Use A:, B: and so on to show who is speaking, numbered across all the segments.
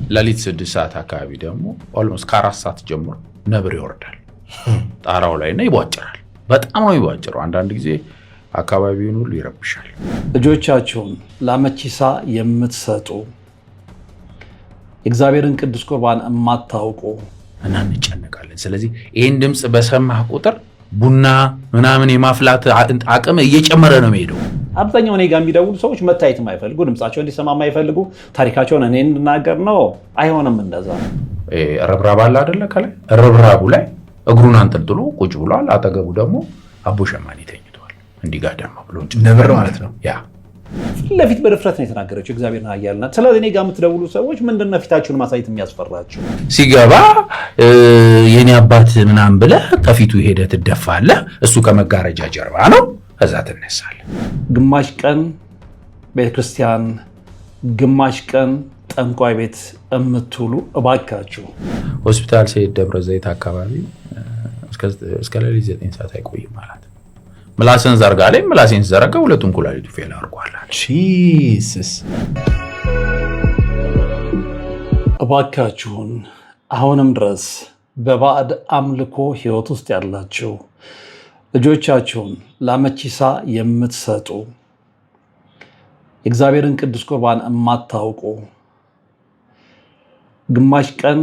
A: ለሊት 6 ሰዓት አካባቢ ደግሞ ኦልሞስት ከ4 ሰዓት ጀምሮ ነብር ይወርዳል ጣራው ላይ እና ይቧጭራል። በጣም ነው ይቧጭረው። አንዳንድ ጊዜ አካባቢውን ሁሉ ይረብሻል።
B: ልጆቻችሁን ለአመቺሳ የምትሰጡ እግዚአብሔርን ቅዱስ ቁርባን የማታውቁ
A: እና እንጨነቃለን። ስለዚህ ይህን ድምፅ በሰማህ ቁጥር ቡና ምናምን የማፍላት አቅም እየጨመረ ነው የሚሄደው።
B: አብዛኛው እኔ ጋር የሚደውሉ ሰዎች መታየት የማይፈልጉ ድምጻቸው እንዲሰማ የማይፈልጉ ታሪካቸውን እኔ እንድናገር ነው። አይሆንም እንደዛ።
A: ረብራብ አለ አይደለ? ከላይ ረብራቡ ላይ እግሩን አንጠልጥሎ ቁጭ ብሏል። አጠገቡ ደግሞ አቦ ሸማኔ ተኝቷል። እንዲህ ጋር ደግሞ ብሎ
C: ነብር ማለት ነው።
A: ያ
B: ፊት ለፊት በድፍረት ነው የተናገረችው እግዚአብሔርን ኃያልነት። ስለዚህ እኔ ጋር የምትደውሉ ሰዎች ምንድነው ፊታችሁን ማሳየት የሚያስፈራችሁ?
A: ሲገባ የኔ አባት ምናምን ብለህ ከፊቱ ሄደህ ትደፋለህ። እሱ ከመጋረጃ ጀርባ ነው። ከዛ ትነሳለህ።
B: ግማሽ ቀን ቤተክርስቲያን፣ ግማሽ ቀን ጠንቋይ ቤት የምትውሉ እባካችሁ
A: ሆስፒታል ሲሄድ ደብረ ዘይት አካባቢ እስከ ሌሊት 9 ሰዓት አይቆይም ማለት ነው። ምላስን ዘርጋ ላይ ምላሴን ዘረጋ ሁለቱን ኩላሊቱ ፌል አድርጓል።
C: ጂሰስ
B: እባካችሁን አሁንም ድረስ በባዕድ አምልኮ ህይወት ውስጥ ያላችሁ ልጆቻችሁን ለአመቺሳ የምትሰጡ እግዚአብሔርን ቅዱስ ቁርባን የማታውቁ ግማሽ ቀን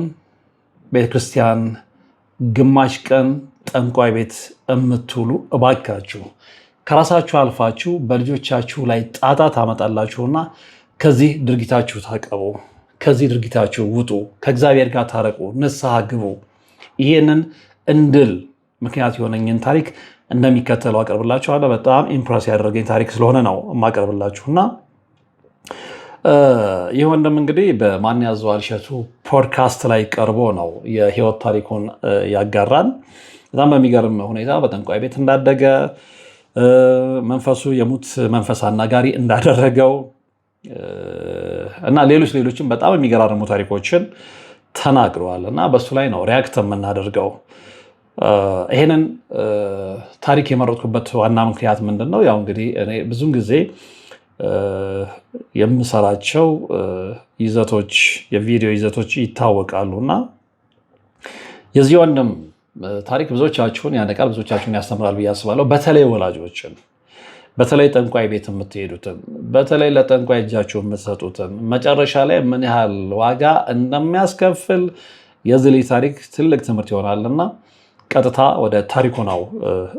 B: ቤተክርስቲያን ግማሽ ቀን ጠንቋይ ቤት የምትውሉ እባካችሁ ከራሳችሁ አልፋችሁ በልጆቻችሁ ላይ ጣጣ ታመጣላችሁና ከዚህ ድርጊታችሁ ታቀቡ። ከዚህ ድርጊታችሁ ውጡ። ከእግዚአብሔር ጋር ታረቁ። ንስሐ ግቡ። ይሄንን እንድል ምክንያት የሆነኝን ታሪክ እንደሚከተለው አቀርብላችኋለሁ። በጣም ኢምፕረስ ያደረገኝ ታሪክ ስለሆነ ነው የማቀርብላችሁና ይህ ወንድም እንግዲህ በማን ያዘዋል እሸቱ ፖድካስት ላይ ቀርቦ ነው የህይወት ታሪኩን ያጋራን። በጣም በሚገርም ሁኔታ በጠንቋይ ቤት እንዳደገ መንፈሱ የሙት መንፈስ አናጋሪ እንዳደረገው እና ሌሎችም በጣም የሚገራርሙ ታሪኮችን ተናግረዋል እና በሱ ላይ ነው ሪያክት የምናደርገው። ይሄንን ታሪክ የመረጥኩበት ዋና ምክንያት ምንድነው? ያው እንግዲህ እኔ ብዙን ጊዜ የምሰራቸው ይዘቶች የቪዲዮ ይዘቶች ይታወቃሉ እና የዚህ ወንድም ታሪክ ብዙዎቻችሁን ያነቃል፣ ብዙዎቻችሁን ያስተምራል ብዬ አስባለሁ። በተለይ ወላጆችን፣ በተለይ ጠንቋይ ቤት የምትሄዱትን፣ በተለይ ለጠንቋይ እጃችሁ የምትሰጡትን መጨረሻ ላይ ምን ያህል ዋጋ እንደሚያስከፍል የዚህ ልጅ ታሪክ ትልቅ ትምህርት ይሆናልና ቀጥታ ወደ ታሪኩ ነው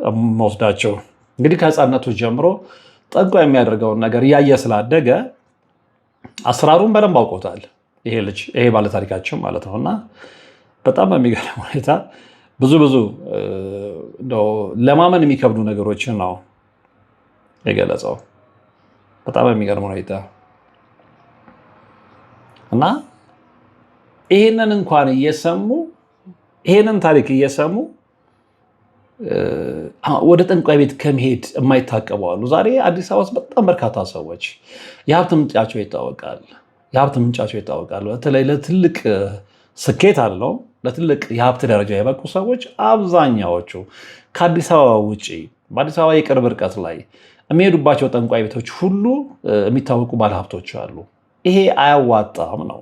B: የምወስዳቸው። እንግዲህ ከህፃነቱ ጀምሮ ጠንቋይ የሚያደርገውን ነገር እያየ ስላደገ አሰራሩን በደንብ አውቆታል ይሄ ባለታሪካችን ማለት ነው እና በጣም በሚገርም ሁኔታ ብዙ ለማመን የሚከብዱ ነገሮችን ነው የገለጸው። በጣም በሚገርም ሁኔታ እና ይሄንን እንኳን እየሰሙ ይሄንን ታሪክ እየሰሙ ወደ ጠንቋይ ቤት ከመሄድ የማይታቀቡ አሉ። ዛሬ አዲስ አበባ ውስጥ በጣም በርካታ ሰዎች የሀብት ምንጫቸው ይታወቃል። በተለይ ለትልቅ ስኬት አለው ለትልቅ የሀብት ደረጃ የበቁ ሰዎች አብዛኛዎቹ ከአዲስ አበባ ውጭ በአዲስ አበባ የቅርብ ርቀት ላይ የሚሄዱባቸው ጠንቋይ ቤቶች ሁሉ የሚታወቁ ባለሀብቶች አሉ። ይሄ አያዋጣም ነው።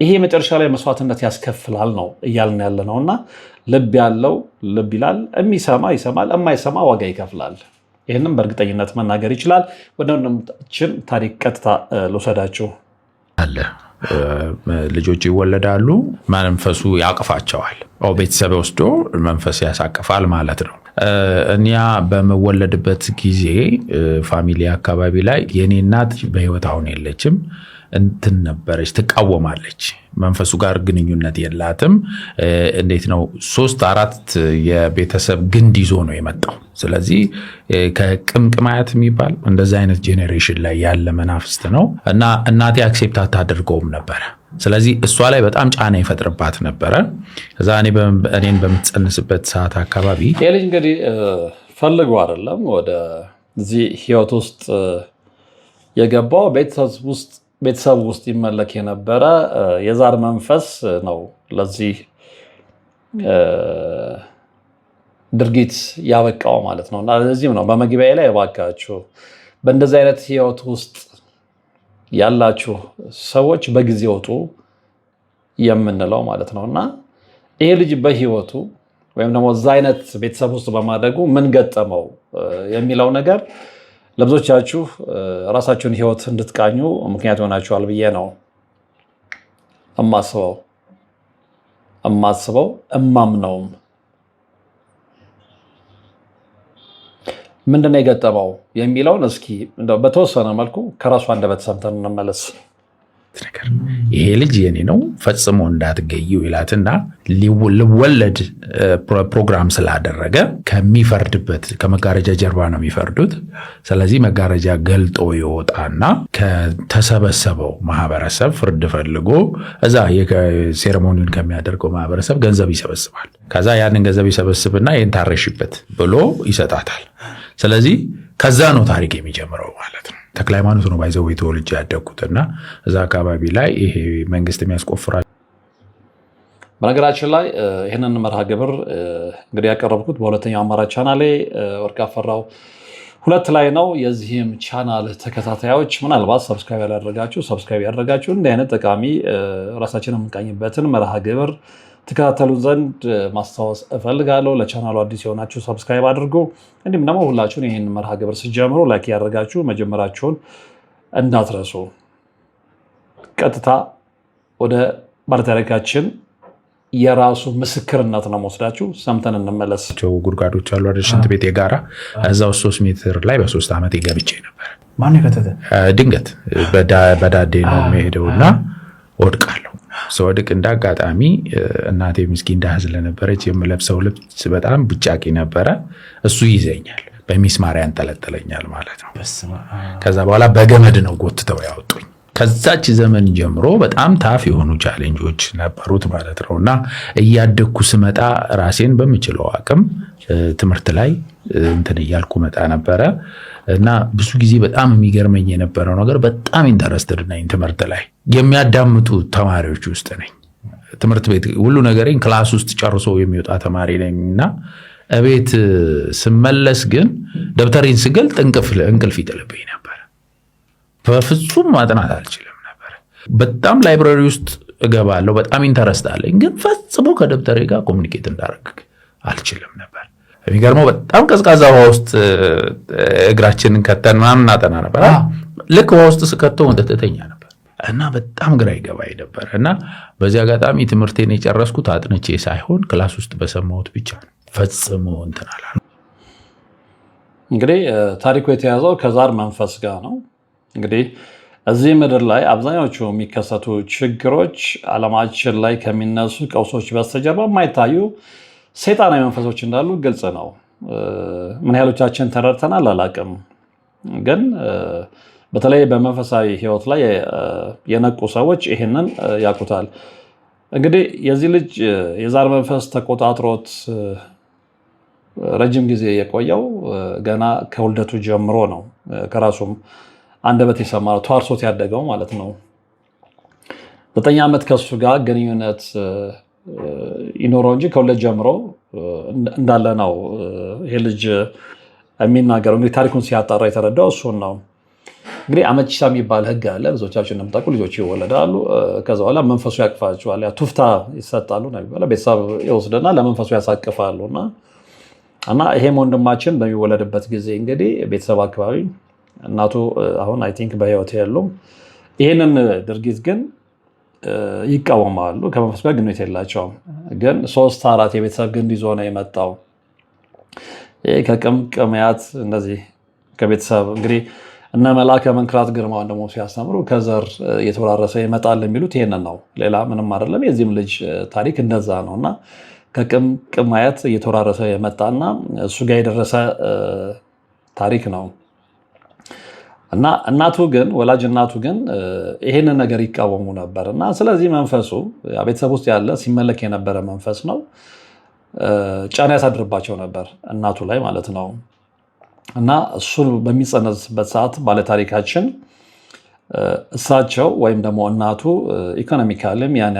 B: ይሄ መጨረሻ ላይ መስዋዕትነት ያስከፍላል ነው እያልን ያለ ነውና ልብ ያለው ልብ ይላል፣ የሚሰማ ይሰማል፣ የማይሰማ ዋጋ ይከፍላል። ይህንም በእርግጠኝነት መናገር ይችላል። ወደ ወንድማችን ታሪክ ቀጥታ ልውሰዳችሁ።
A: አለ ልጆች ይወለዳሉ፣ መንፈሱ ያቅፋቸዋል። ቤተሰብ ወስዶ መንፈስ ያሳቅፋል ማለት ነው። እኛ በመወለድበት ጊዜ ፋሚሊ አካባቢ ላይ የኔ እናት በህይወት አሁን የለችም እንትን ነበረች፣ ትቃወማለች። መንፈሱ ጋር ግንኙነት የላትም። እንዴት ነው 3-4 የቤተሰብ ግንድ ይዞ ነው የመጣው። ስለዚህ ከቅምቅማያት የሚባል እንደዚህ አይነት ጄኔሬሽን ላይ ያለ መናፍስት ነው እና እናቴ አክሴፕት አታደርገውም ነበረ። ስለዚህ እሷ ላይ በጣም ጫና ይፈጥርባት ነበረ። ከዛ እኔን በምትጸንስበት ሰዓት አካባቢ
B: ልጅ እንግዲህ ፈልጎ አይደለም ወደዚህ ህይወት ውስጥ የገባው ቤተሰብ ውስጥ ይመለክ የነበረ የዛር መንፈስ ነው ለዚህ ድርጊት ያበቃው ማለት ነው። እና ለዚህም ነው በመግቢያ ላይ እባካችሁ በእንደዚህ አይነት ህይወት ውስጥ ያላችሁ ሰዎች በጊዜ ወጡ የምንለው ማለት ነውና ይሄ ልጅ በህይወቱ ወይም ደግሞ እዛ አይነት ቤተሰብ ውስጥ በማደጉ ምን ገጠመው የሚለው ነገር ለብዙዎቻችሁ ራሳችሁን ህይወት እንድትቃኙ ምክንያት ሆናችኋል ብዬ ነው እማስበው እማምነውም። ምንድነው የገጠመው የሚለውን እስኪ በተወሰነ መልኩ ከራሱ አንደበት ሰምተን እንመለስ።
A: ይሄ ልጅ የኔ ነው ፈጽሞ እንዳትገዩ ይላትና ሊወለድ ፕሮግራም ስላደረገ ከሚፈርድበት ከመጋረጃ ጀርባ ነው የሚፈርዱት። ስለዚህ መጋረጃ ገልጦ ይወጣና ከተሰበሰበው ማህበረሰብ ፍርድ ፈልጎ እዛ የሴሬሞኒውን ከሚያደርገው ማህበረሰብ ገንዘብ ይሰበስባል። ከዛ ያንን ገንዘብ ይሰበስብና ይህን ታረሽበት ብሎ ይሰጣታል። ስለዚህ ከዛ ነው ታሪክ የሚጀምረው ማለት ነው። ተክለ ሃይማኖት ነው ባይዘው ተወልጄ ያደግኩትና እዛ አካባቢ ላይ ይሄ መንግስት የሚያስቆፍራል።
B: በነገራችን ላይ ይህንን መርሃ ግብር እንግዲህ ያቀረብኩት በሁለተኛው አማራጭ ቻናሌ ወርቅ አፈራው 2 ላይ ነው። የዚህም ቻናል ተከታታዮች ምናልባት ሰብስክራይብ ያደረጋችሁ እንዲህ አይነት ጠቃሚ ራሳችንን የምንቃኝበትን መርሃ ግብር ተከታተሉ ዘንድ ማስታወስ እፈልጋለሁ። ለቻናሉ አዲስ የሆናችሁ ሰብስክራይብ አድርጉ። እንዲሁም ደግሞ ሁላችሁን ይህን መርሃ ግብር ሲጀምሩ ላይክ ያደርጋችሁ መጀመራችሁን እንዳትረሱ። ቀጥታ ወደ ባለታሪካችን የራሱ ምስክርነት ነው መወስዳችሁ፣ ሰምተን እንመለስ።
A: ጉድጓዶች አሉ አይደል? ሽንት ቤት የጋራ እዛው 3 ሜትር ላይ በ3 ዓመት ገብቼ ነበር።
C: ማን ከተተ?
A: ድንገት በዳዴ ነው የሚሄደውና ወድቃለሁ። ስወድቅ እንዳጋጣሚ እናቴ ምስኪን ደሃ ስለነበረች የምለብሰው ልብስ በጣም ብጫቂ ነበረ። እሱ ይዘኛል፣ በሚስማር ያንጠለጥለኛል ማለት ነው። ከዛ በኋላ በገመድ ነው ጎትተው ያወጡኝ። ከዛች ዘመን ጀምሮ በጣም ታፍ የሆኑ ቻሌንጆች ነበሩት ማለት ነው እና እያደግኩ ስመጣ ራሴን በምችለው አቅም ትምህርት ላይ እንትን እያልኩ መጣ ነበረ እና ብዙ ጊዜ በጣም የሚገርመኝ የነበረው ነገር በጣም ኢንተረስትድ ነኝ ትምህርት ላይ። የሚያዳምጡ ተማሪዎች ውስጥ ነኝ። ትምህርት ቤት ሁሉ ነገሬን ክላስ ውስጥ ጨርሶ የሚወጣ ተማሪ ነኝና እቤት ስመለስ ግን ደብተሬን ስገልጥ እንቅልፍ ይጥልብኝ ነበር። በፍጹም ማጥናት አልችልም ነበር። በጣም ላይብራሪ ውስጥ እገባለሁ፣ በጣም ኢንተረስት አለኝ፣ ግን ፈጽሞ ከደብተሬ ጋር ኮሙኒኬት እንዳደርግ አልችልም ነበር። የሚገርመው በጣም ቀዝቃዛ ውሃ ውስጥ እግራችንን ከተን ምናምን እናጠና ነበር። ልክ ውሃ ውስጥ ስከተው እንደተተኛ ነበር እና በጣም ግራ ይገባኝ ነበር እና በዚህ አጋጣሚ ትምህርቴን የጨረስኩት አጥንቼ ሳይሆን ክላስ ውስጥ በሰማሁት ብቻ ነው። ፈጽሞ እንትን አላልኩም።
B: እንግዲህ ታሪኩ የተያዘው ከዛር መንፈስ ጋር ነው። እንግዲህ እዚህ ምድር ላይ አብዛኞቹ የሚከሰቱ ችግሮች ዓለማችን ላይ ከሚነሱ ቀውሶች በስተጀርባ የማይታዩ ሰይጣናዊ መንፈሶች እንዳሉ ግልጽ ነው። ምን ያህሎቻችን ተረድተናል አላቅም፣ ግን በተለይ በመንፈሳዊ ሕይወት ላይ የነቁ ሰዎች ይህንን ያውቁታል። እንግዲህ የዚህ ልጅ የዛር መንፈስ ተቆጣጥሮት ረጅም ጊዜ የቆየው ገና ከውልደቱ ጀምሮ ነው። ከራሱም አንደበት የሰማው ተዋርሶት ያደገው ማለት ነው። 9 ዓመት ከሱ ጋር ግንኙነት ይኖረው እንጂ ከሁለት ጀምሮ እንዳለ ነው ይሄ ልጅ የሚናገረው። እንግዲህ ታሪኩን ሲያጣራ የተረዳው እሱን ነው። እንግዲህ አመቺሳ የሚባል ሕግ አለ። ብዙዎቻችሁ እንደምታውቁ ልጆች ይወለዳሉ፣ ከዛ በኋላ መንፈሱ ያቅፋቸዋል። ያ ቱፍታ ይሰጣሉ ነው የሚባለው። ቤተሰብ ይወስድና ለመንፈሱ ያሳቅፋሉ እና ይሄም ወንድማችን በሚወለድበት ጊዜ እንግዲህ ቤተሰብ አካባቢ እናቱ አሁን አይ ቲንክ በህይወት የሉም። ይህንን ድርጊት ግን ይቃወማሉ። ከመንፈስ ጋር ግንኙነት የላቸውም። ግን 3-4 የቤተሰብ ግንድ ይዞ ነው የመጣው። ከቅምቅምያት እንደዚህ ከቤተሰብ እንግዲህ እነ መልአከ መንክራት ግርማውን ደግሞ ሲያስተምሩ ከዘር እየተወራረሰ ይመጣል የሚሉት ይህንን ነው። ሌላ ምንም አይደለም። የዚህም ልጅ ታሪክ እንደዛ ነው እና ከቅምቅማያት እየተወራረሰ የመጣና እሱ ጋር የደረሰ ታሪክ ነው። እና እናቱ ግን ወላጅ እናቱ ግን ይሄንን ነገር ይቃወሙ ነበር እና ስለዚህ መንፈሱ ቤተሰብ ውስጥ ያለ ሲመለክ የነበረ መንፈስ ነው። ጫና ያሳድርባቸው ነበር እናቱ ላይ ማለት ነው። እና እሱ በሚጸነስበት ሰዓት ባለታሪካችን እሳቸው ወይም ደግሞ እናቱ ኢኮኖሚካልም ያን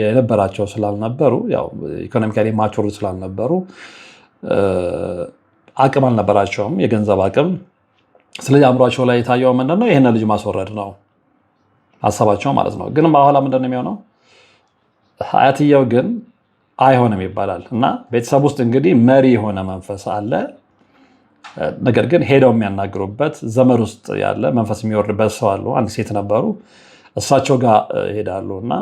B: የነበራቸው ስላልነበሩ ያው ኢኮኖሚካሊ ማቹር ስላልነበሩ አቅም አልነበራቸውም፣ የገንዘብ አቅም። ስለዚህ አእምሯቸው ላይ የታየው ምንድነው? ይህን ልጅ ማስወረድ ነው። ሀሳባቸው ማለት ነው። ግን በኋላ ምንድን ነው የሚሆነው? አያትየው ግን አይሆንም ይባላል እና ቤተሰብ ውስጥ እንግዲህ መሪ የሆነ መንፈስ አለ። ነገር ግን ሄደው የሚያናግሩበት ዘመድ ውስጥ ያለ መንፈስ የሚወርድበት ሰው አሉ። አንድ ሴት ነበሩ፣ እሳቸው ጋር ይሄዳሉ እና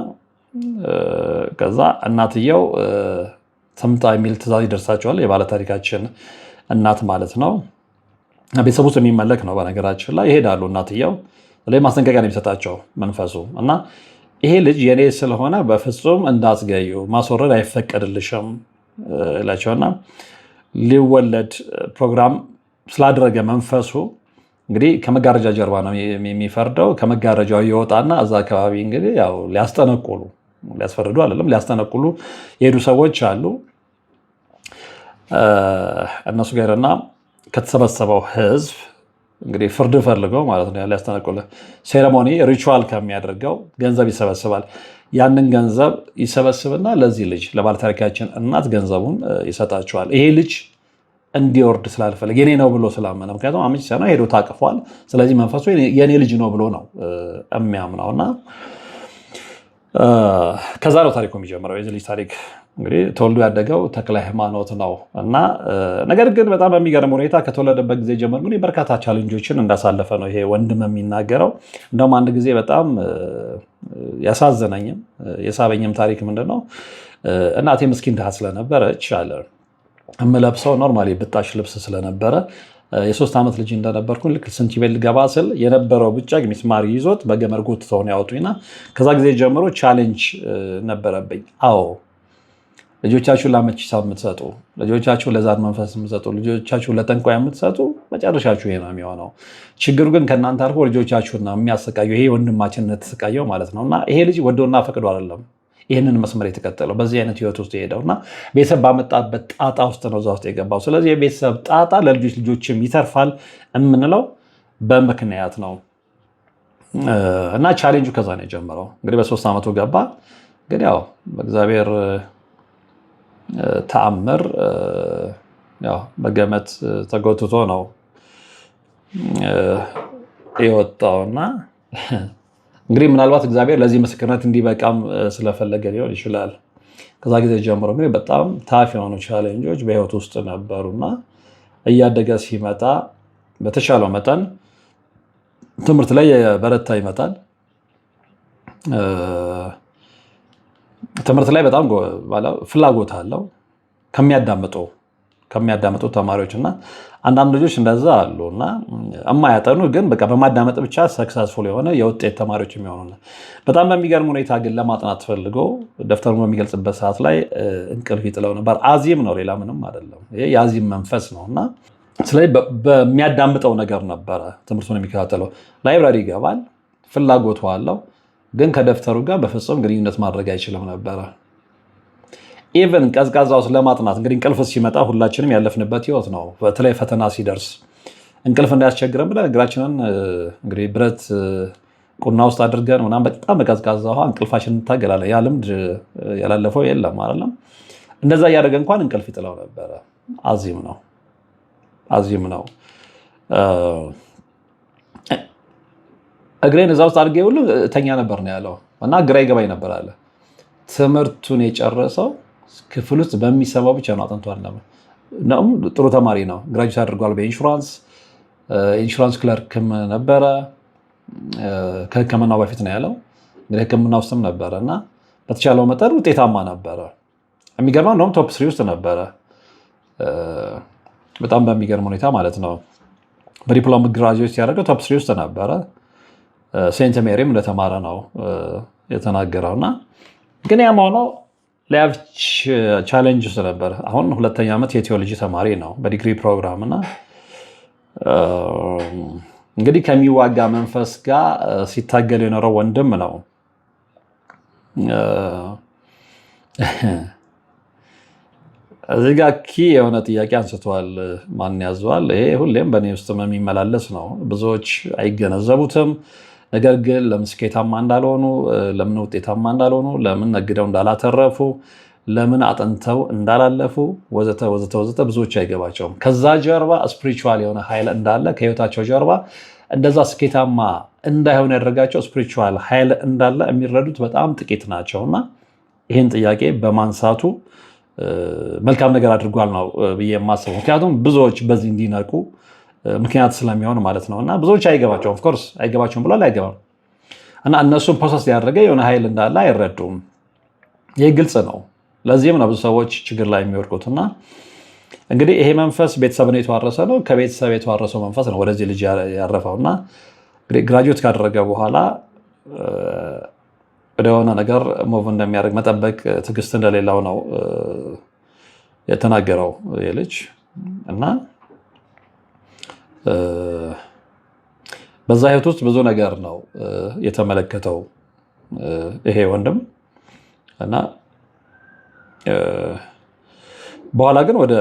B: ከዛ እናትየው ትምጣ የሚል ትእዛዝ ይደርሳቸዋል። የባለታሪካችን እናት ማለት ነው። ቤተሰብ ውስጥ የሚመለክ ነው በነገራችን ላይ። ይሄዳሉ እናትየው ላይ ማስጠንቀቂያ ነው የሚሰጣቸው መንፈሱ እና ይሄ ልጅ የኔ ስለሆነ በፍጹም እንዳትገዩ፣ ማስወረድ አይፈቀድልሽም ይላቸውና ሊወለድ ፕሮግራም ስላደረገ መንፈሱ እንግዲህ ከመጋረጃ ጀርባ ነው የሚፈርደው። ከመጋረጃው ይወጣና እዛ አካባቢ እንግዲህ ያው ሊያስጠነቁሉ ሊያስፈርዱ አይደለም ሊያስጠነቁሉ የሄዱ ሰዎች አሉ። እነሱ ጋርና ከተሰበሰበው ህዝብ እንግዲህ ፍርድ ፈልገው ማለት ነው ሊያስጠነቁሉ ሴሬሞኒ ሪቹዋል ከሚያደርገው ገንዘብ ይሰበስባል። ያንን ገንዘብ ይሰበስብና ለዚህ ልጅ ለባለታሪካችን እናት ገንዘቡን ይሰጣቸዋል። ይሄ ልጅ እንዲወርድ ስላልፈለገ የኔ ነው ብሎ ስላመነ፣ ምክንያቱም አምጪ ነው ሄዶ ታቅፏል። ስለዚህ መንፈሱ የኔ ልጅ ነው ብሎ ነው የሚያምነው እና ከዛ ነው ታሪኩ የሚጀምረው። የዚህ ልጅ ታሪክ እንግዲህ ተወልዶ ያደገው ተክለ ሃይማኖት ነው እና ነገር ግን በጣም በሚገርም ሁኔታ ከተወለደበት ጊዜ ጀምሮ እንግዲህ በርካታ ቻሌንጆችን እንዳሳለፈ ነው ይሄ ወንድም የሚናገረው። እንደውም አንድ ጊዜ በጣም ያሳዘነኝም የሳበኝም ታሪክ ምንድነው፣ እናቴ ምስኪን ድሃ ስለነበረች አለ እምለብሰው ኖርማሊ ብጣሽ ልብስ ስለነበረ የ3 ዓመት ልጅ እንደነበርኩኝ ልክ ስንቲቤል ገባ ስል የነበረው ብጫቅ ሚስማር ይዞት በገመድ ጎትተው ነው ያወጡኝና ከዛ ጊዜ ጀምሮ ቻሌንጅ ነበረብኝ። አዎ ልጆቻችሁን ላመቺሳ የምትሰጡ፣ ልጆቻችሁን ለዛር መንፈስ የምትሰጡ፣ ልጆቻችሁን ለጠንቋይ የምትሰጡ መጨረሻችሁ ይሄ ነው የሚሆነው። ችግሩ ግን ከእናንተ አልፎ ልጆቻችሁን ነው የሚያሰቃየው። ይሄ ወንድማችን ተሰቃየው ማለት ነው እና ይሄ ልጅ ወዶና ፈቅዶ አይደለም ይህንን መስመር የተከተለው በዚህ አይነት ህይወት ውስጥ የሄደው እና ቤተሰብ ባመጣበት ጣጣ ውስጥ ነው እዛ ውስጥ የገባው። ስለዚህ የቤተሰብ ጣጣ ለልጆችም ይተርፋል የምንለው በምክንያት ነው እና ቻሌንጁ ከዛ ነው የጀመረው። እንግዲህ በ3 ዓመቱ ገባ። ግን ያው በእግዚአብሔር ተአምር ያው በገመት ተጎትቶ ነው የወጣውና እንግዲህ ምናልባት እግዚአብሔር ለዚህ ምስክርነት እንዲበቃም ስለፈለገ ሊሆን ይችላል። ከዛ ጊዜ ጀምሮ እንግዲህ በጣም ታፍ የሆኑ ቻሌንጆች በህይወት ውስጥ ነበሩና እያደገ ሲመጣ በተሻለው መጠን ትምህርት ላይ በረታ ይመጣል። ትምህርት ላይ በጣም ፍላጎት አለው ከሚያዳምጡ ተማሪዎች እና አንዳንድ ልጆች እንደዛ አሉ እና የማያጠኑ ግን በቃ በማዳመጥ ብቻ ሰክሰስፉል የሆነ የውጤት ተማሪዎች የሚሆኑ። በጣም በሚገርም ሁኔታ ግን ለማጥናት ፈልጎ ደፍተሩን በሚገልጽበት ሰዓት ላይ እንቅልፍ ይጥለው ነበር። አዚም ነው፣ ሌላ ምንም አይደለም። ይሄ የአዚም መንፈስ ነው እና ስለዚህ በሚያዳምጠው ነገር ነበረ ትምህርቱን የሚከታተለው። ላይብራሪ ይገባል፣ ፍላጎቱ አለው፣ ግን ከደፍተሩ ጋር በፍጹም ግንኙነት ማድረግ አይችልም ነበረ። ኢቨን ቀዝቃዛ ውስጥ ለማጥናት እንግዲህ እንቅልፍ ሲመጣ ሁላችንም ያለፍንበት ህይወት ነው። በተለይ ፈተና ሲደርስ እንቅልፍ እንዳያስቸግረን ብለን እግራችንን እንግዲህ ብረት ቁና ውስጥ አድርገን ምናምን በጣም በቀዝቃዛ ውሃ እንቅልፋችን እንታገላለን። ያ ልምድ ያላለፈው የለም አይደለም። እንደዛ እያደረገ እንኳን እንቅልፍ ይጥለው ነበረ። አዚም ነው። እግሬን እዛ ውስጥ አድርጌ ሁሉ ተኛ ነበር ነው ያለው እና ግራ ይገባኝ ነበር አለ። ትምህርቱን የጨረሰው ክፍል ውስጥ በሚሰማው ብቻ ነው። አጥንቷል ነው። ጥሩ ተማሪ ነው። ግራጁዌት አድርጓል በኢንሹራንስ ክለርክም ነበረ። ከህክምናው በፊት ነው ያለው። እንግዲህ ህክምና ውስጥም ነበረ እና በተቻለው መጠን ውጤታማ ነበረ። የሚገርመው እንደውም ቶፕ 3 ውስጥ ነበረ። በጣም በሚገርም ሁኔታ ማለት ነው። በዲፕሎም ግራጁዌት ሲያደርገው ቶፕ 3 ውስጥ ነበረ። ሴንት ሜሪም እንደተማረ ነው የተናገረውና ግን ያም ሆኖ ላይፍ ቻሌንጅ ውስጥ ነበር። አሁን 2ኛ ዓመት የቴዎሎጂ ተማሪ ነው በዲግሪ ፕሮግራም እና እንግዲህ ከሚዋጋ መንፈስ ጋር ሲታገል የኖረው ወንድም ነው። እዚህ ጋር ኪ የሆነ ጥያቄ አንስተዋል። ማን ያዘዋል? ይሄ ሁሌም በእኔ ውስጥ የሚመላለስ ነው። ብዙዎች አይገነዘቡትም። ነገር ግን ለምን ስኬታማ እንዳልሆኑ፣ ለምን ውጤታማ እንዳልሆኑ፣ ለምን ነግደው እንዳላተረፉ፣ ለምን አጥንተው እንዳላለፉ ወዘተ ወዘተ ወዘተ ብዙዎች አይገባቸውም። ከዛ ጀርባ ስፒሪቹዋል የሆነ ኃይል እንዳለ ከህይወታቸው ጀርባ እንደዛ ስኬታማ እንዳይሆን ያደረጋቸው ስፒሪቹዋል ኃይል እንዳለ የሚረዱት በጣም ጥቂት ናቸውና ይህን ጥያቄ በማንሳቱ መልካም ነገር አድርጓል ነው ብዬ የማስበው። ምክንያቱም ብዙዎች በዚህ እንዲነቁ ምክንያት ስለሚሆን ማለት ነው። እና ብዙዎች አይገባቸውም፣ ኦፍኮርስ አይገባቸውም ብሏል፣ አይገባም። እና እነሱም ፕሮሰስ ያደረገ የሆነ ኃይል እንዳለ አይረዱም። ይህ ግልጽ ነው። ለዚህም ነው ብዙ ሰዎች ችግር ላይ የሚወድቁት። እና እንግዲህ ይሄ መንፈስ ቤተሰብን የተዋረሰ ነው። ከቤተሰብ የተዋረሰው መንፈስ ነው ወደዚህ ልጅ ያረፈው። እና ግራጁዌት ካደረገ በኋላ ወደሆነ ነገር ሙቭ እንደሚያደርግ መጠበቅ ትዕግስት እንደሌላው ነው የተናገረው የልጅ እና በዛ ህይወት ውስጥ ብዙ ነገር ነው የተመለከተው ይሄ ወንድም እና በኋላ ግን ወደ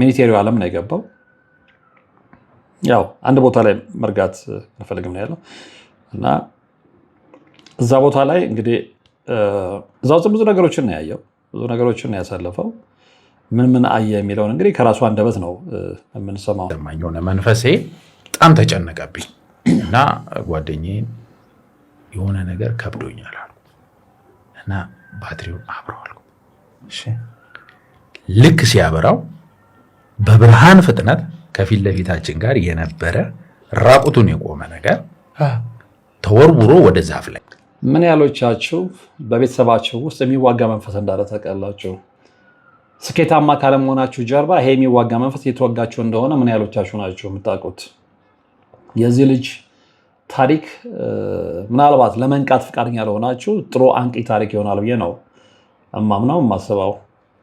B: ሚሊቴሪው ዓለም ነው የገባው። ያው አንድ ቦታ ላይ መርጋት አልፈልግም ነው ያለው እና እዛ ቦታ ላይ እንግዲህ እዛ ውስጥ ብዙ ነገሮችን ነው ያየው፣ ብዙ ነገሮችን ነው ያሳለፈው። ምን አየ የሚለውን እንግዲህ ከራሱ አንደበት ነው የምንሰማው።
A: የሆነ መንፈሴ በጣም ተጨነቀብኝ እና ጓደኛዬን የሆነ ነገር ከብዶኛል አሉ እና ባትሪውን አብረዋል። ልክ ሲያበራው በብርሃን ፍጥነት ከፊት ለፊታችን ጋር የነበረ ራቁቱን የቆመ ነገር ተወርውሮ ወደ ዛፍ ላይ።
B: ምን ያህሎቻችሁ በቤተሰባችሁ ውስጥ የሚዋጋ መንፈስ እንዳለ ታውቃላችሁ? ስኬታማ ካለመሆናችሁ ጀርባ ይሄ የሚዋጋ መንፈስ እየተወጋችሁ እንደሆነ ምን ያህሎቻችሁ ናችሁ የምታውቁት? የዚህ ልጅ ታሪክ ምናልባት ለመንቃት ፈቃደኛ ለሆናችሁ ጥሩ አንቂ ታሪክ ይሆናል ብዬ ነው እማምነው የማስበው።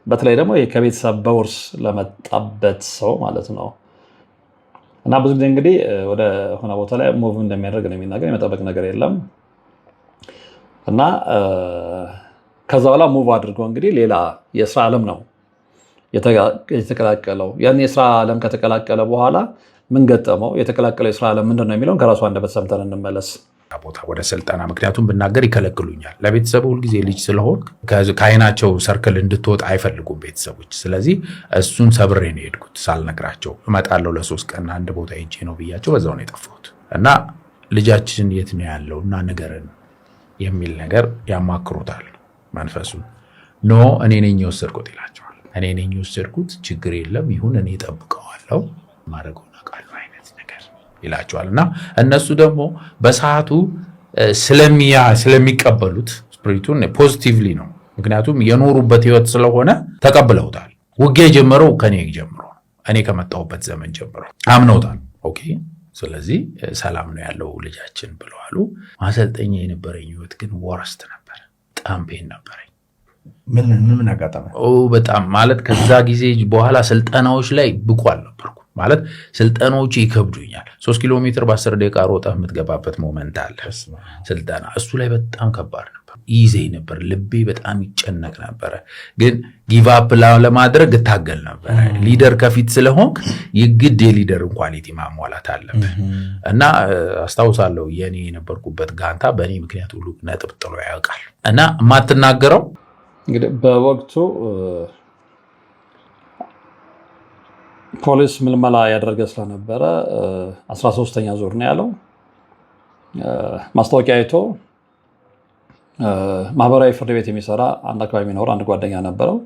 B: በተለይ ደግሞ ከቤተሰብ በውርስ ለመጣበት ሰው ማለት ነው። እና ብዙ ጊዜ እንግዲህ ወደ ሆነ ቦታ ላይ ሙቭ እንደሚያደርግ ነው የሚናገር፣ የመጠበቅ ነገር የለም። እና ከዛ በኋላ ሙቭ አድርገው እንግዲህ ሌላ የስራ ዓለም ነው የተቀላቀለው። ያን የስራ ዓለም ከተቀላቀለ በኋላ ምን ገጠመው? የተቀላቀለው የስራ ዓለም ምንድን ነው የሚለውን ከራሱ አንደበት ሰምተን እንመለስ።
A: ቦታ ወደ ስልጠና፣ ምክንያቱም ብናገር ይከለክሉኛል። ለቤተሰቡ ሁልጊዜ ልጅ ስለሆን ከአይናቸው ሰርክል እንድትወጣ አይፈልጉም ቤተሰቦች። ስለዚህ እሱን ሰብሬ ነው የሄድኩት ሳልነግራቸው። እመጣለሁ ለ3 ቀን አንድ ቦታ ሄጄ ነው ብያቸው በዛው ነው የጠፋሁት። እና ልጃችን የት ነው ያለው እና ንገረን የሚል ነገር ያማክሩታል መንፈሱን። ኖ እኔ ነኝ የወሰድኩት ይላቸዋል። እኔ ነኝ የወሰድኩት፣ ችግር የለም ይሁን፣ እኔ ጠብቀዋለሁ፣ ማድረገውን አውቃለሁ አይነት ነገር ይላቸዋል። እና እነሱ ደግሞ በሰዓቱ ስለሚቀበሉት ስፒሪቱን ፖዚቲቭሊ ነው፣ ምክንያቱም የኖሩበት ህይወት ስለሆነ ተቀብለውታል። ውጊያ የጀመረው ከኔ ጀምሮ፣ እኔ ከመጣሁበት ዘመን ጀምሮ አምነውታል። ኦኬ ስለዚህ ሰላም ነው ያለው ልጃችን ብለዋሉ። ማሰልጠኛ የነበረኝ ህይወት ግን ወረስት ነበር። በጣም ፔን ነበረኝ።
C: ምን አጋጠመ?
A: በጣም ማለት ከዛ ጊዜ በኋላ ስልጠናዎች ላይ ብቁ አልነበርኩም። ማለት ስልጠናዎች ይከብዱኛል። 3 ኪሎ ሜትር በ10 ደቂቃ ሮጠህ የምትገባበት ሞመንት አለ ስልጠና። እሱ ላይ በጣም ከባድ ነበር፣ ይዘኝ ነበር፣ ልቤ በጣም ይጨነቅ ነበረ። ግን ጊቭአፕ ለማድረግ እታገል ነበረ። ሊደር ከፊት ስለሆንክ የግድ የሊደርን ኳሊቲ ማሟላት አለብህ። እና አስታውሳለሁ የኔ የነበርኩበት ጋንታ በእኔ ምክንያት ሁሉ ነጥብ ጥሎ ያውቃል። እና የማትናገረው
B: እንግዲህ በወቅቱ ፖሊስ ምልመላ ያደረገ ስለነበረ 13ኛ ዙር ነው ያለው። ማስታወቂያ አይቶ ማህበራዊ ፍርድ ቤት የሚሰራ አንድ አካባቢ የሚኖር አንድ ጓደኛ ነበረው።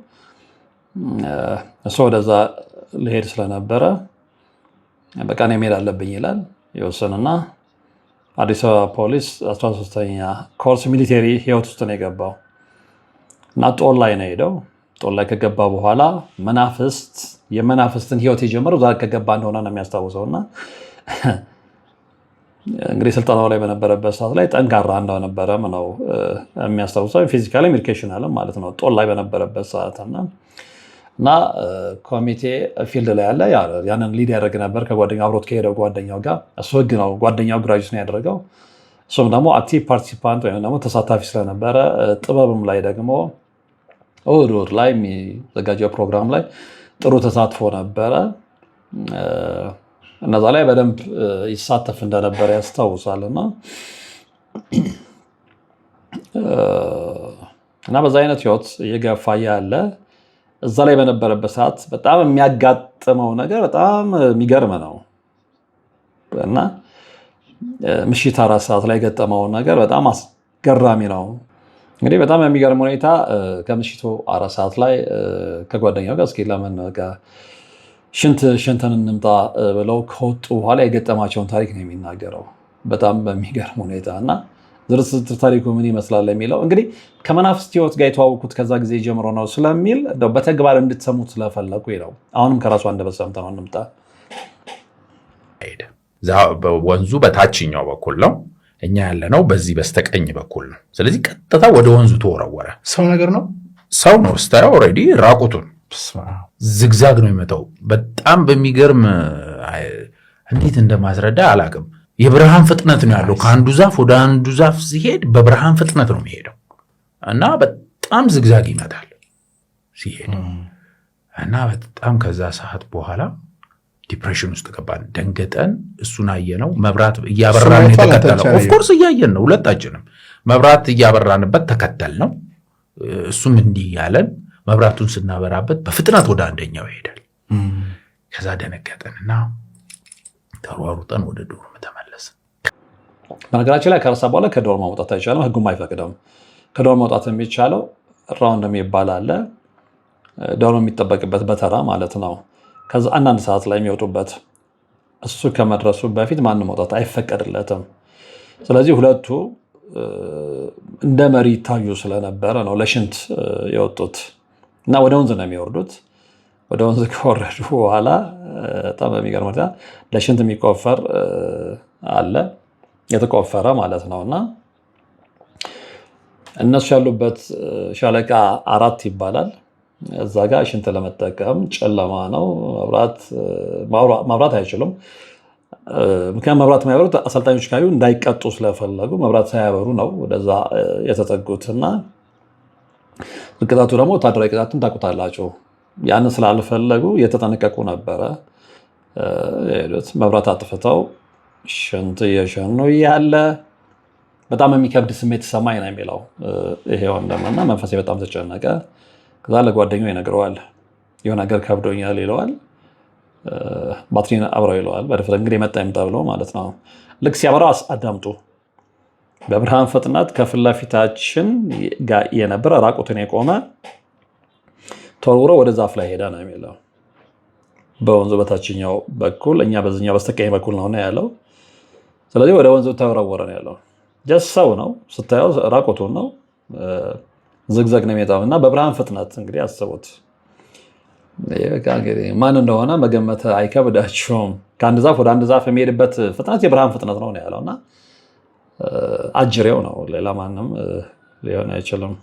B: እሱ ወደዛ ልሄድ ስለነበረ በቃ እኔ መሄድ አለብኝ ይላል። ይወስንና አዲስ አበባ ፖሊስ 13ኛ ኮርስ ሚሊቴሪ ህይወት ውስጥ ነው የገባው እና ጦር ላይ ነው ሄደው። ጦር ላይ ከገባ በኋላ የመናፍስትን ህይወት የጀመረው ዛሬ ከገባ እንደሆነ ነው የሚያስታውሰው። እና እንግዲህ ስልጠናው ላይ በነበረበት ሰዓት ላይ ጠንካራ እንደነበረም ነው የሚያስታውሰው። ፊዚካሊ ሜዲኬሽናልም ማለት ነው ጦር ላይ በነበረበት ሰዓት እና ኮሚቴ ፊልድ ላይ ያለ ያንን ሊድ ያደርግ ነበር ከጓደኛው አብሮት ከሄደው ጓደኛው ጋር። እሱ ህግ ነው፣ ጓደኛው ግራጁዌት ነው ያደረገው። እሱም ደግሞ አክቲቭ ፓርቲሲፓንት ወይም ደግሞ ተሳታፊ ስለነበረ ጥበብም ላይ ደግሞ እሑድ ላይ የሚዘጋጀው ፕሮግራም ላይ ጥሩ ተሳትፎ ነበረ። እነዛ ላይ በደንብ ይሳተፍ እንደነበረ ያስታውሳል። እና በዛ አይነት ህይወት እየገፋ ያለ እዛ ላይ በነበረበት ሰዓት በጣም የሚያጋጥመው ነገር በጣም የሚገርም ነው። እና ምሽት 4 ሰዓት ላይ ገጠመው ነገር በጣም አስገራሚ ነው። እንግዲህ በጣም የሚገርም ሁኔታ ከምሽቱ 4 ሰዓት ላይ ከጓደኛው ጋር እስኪ ለምን ሽንትን እንምጣ ብለው ከወጡ በኋላ የገጠማቸውን ታሪክ ነው የሚናገረው በጣም በሚገርም ሁኔታ እና ዝርዝር ታሪኩ ምን ይመስላል የሚለው እንግዲህ ከመናፍስት ህይወት ጋር የተዋወቁት ከዛ ጊዜ ጀምሮ ነው ስለሚል በተግባር እንድትሰሙት ስለፈለኩ ነው። አሁንም ከራሱ አንደበት ሰምተነው እንምጣ።
A: ወንዙ በታችኛው በኩል ነው፣ እኛ ያለነው በዚህ በስተቀኝ በኩል ነው። ስለዚህ ቀጥታ ወደ ወንዙ ተወረወረ።
C: ሰው ነገር ነው፣
A: ሰው ነው ስታየው ኦልሬዲ ራቁቱን ዝግዛግ ነው የሚመጣው። በጣም በሚገርም እንዴት እንደማስረዳ አላቅም። የብርሃን ፍጥነት ነው ያለው። ከአንዱ ዛፍ ወደ አንዱ ዛፍ ሲሄድ በብርሃን ፍጥነት ነው የሚሄደው እና በጣም ዝግዛግ ይመጣል ሲሄድ እና በጣም ከዛ ሰዓት በኋላ ዲፕሬሽን ውስጥ ገባን፣ ደንገጠን። እሱን አየነው። መብራት እያበራን የተከተለው ኦፍኮርስ እያየን ነው ሁለታችንም። መብራት እያበራንበት ተከተል ነው። እሱም እንዲህ ያለን መብራቱን ስናበራበት በፍጥነት ወደ አንደኛው ይሄዳል። ከዛ ደነገጠንና ተሯሩጠን ወደ ዶርም ተመለስን።
B: በነገራችን ላይ ከረሳ በኋላ ከዶርም መውጣት አይቻልም፣ ህጉም አይፈቅድም። ከዶርም መውጣት የሚቻለው ራውንድ የሚባል አለ፣ ዶርም የሚጠበቅበት በተራ ማለት ነው። ከዛ አንዳንድ ሰዓት ላይ የሚወጡበት እሱ ከመድረሱ በፊት ማንም መውጣት አይፈቀድለትም። ስለዚህ ሁለቱ እንደ መሪ ይታዩ ስለነበረ ነው ለሽንት የወጡት እና ወደ ወንዝ ነው የሚወርዱት። ወደ ወንዝ ከወረዱ በኋላ በጣም በሚገርም ሁኔታ ለሽንት የሚቆፈር አለ፣ የተቆፈረ ማለት ነው። እና እነሱ ያሉበት ሻለቃ 4 ይባላል። እዛ ጋር ሽንት ለመጠቀም ጨለማ ነው፣ ማብራት አይችሉም። ምክንያቱም መብራት የማያበሩት አሰልጣኞች ካዩ እንዳይቀጡ ስለፈለጉ መብራት ሳያበሩ ነው ወደዛ የተጠጉት። እና ቅጣቱ ደግሞ ወታደራዊ ቅጣትን ታውቁታላችሁ። ያን ስላልፈለጉ የተጠነቀቁ ነበረ ሄዱት። መብራት አጥፍተው ሽንት እየሸኑ እያለ በጣም የሚከብድ ስሜት ሰማይ ነው የሚለው ይሄ ወንድምና መንፈሴ በጣም ተጨነቀ። ከዛ ለጓደኛው ይነግረዋል። የሆነ ነገር ከብዶኛል ይለዋል። ባትሪን አብረው ይለዋል። በድፍረት እንግዲህ መጣ ይምጣ ብሎ ማለት ነው። ልክ ሲያበራው አዳምጡ። በብርሃን ፍጥነት ከፊት ለፊታችን ጋር የነበረ ራቁትን የቆመ ተወርውሮ ወደ ዛፍ ላይ ሄዳ ነው የሚለው። በወንዙ በታችኛው በኩል እኛ በዚህኛው በስተቀኝ በኩል ነው ያለው። ስለዚህ ወደ ወንዙ ተወረወረ ነው ያለው። ጀስ ሰው ነው ስታየው፣ ራቁቱን ነው፣ ዝግዘግ ነው የሚወጣው እና በብርሃን ፍጥነት እንግዲህ አስቡት። ማን እንደሆነ መገመት አይከብዳቸውም። ከአንድ ዛፍ ወደ አንድ ዛፍ የሚሄድበት ፍጥነት የብርሃን ፍጥነት ነው ያለው እና አጅሬው ነው፣ ሌላ ማንም ሊሆን አይችልም።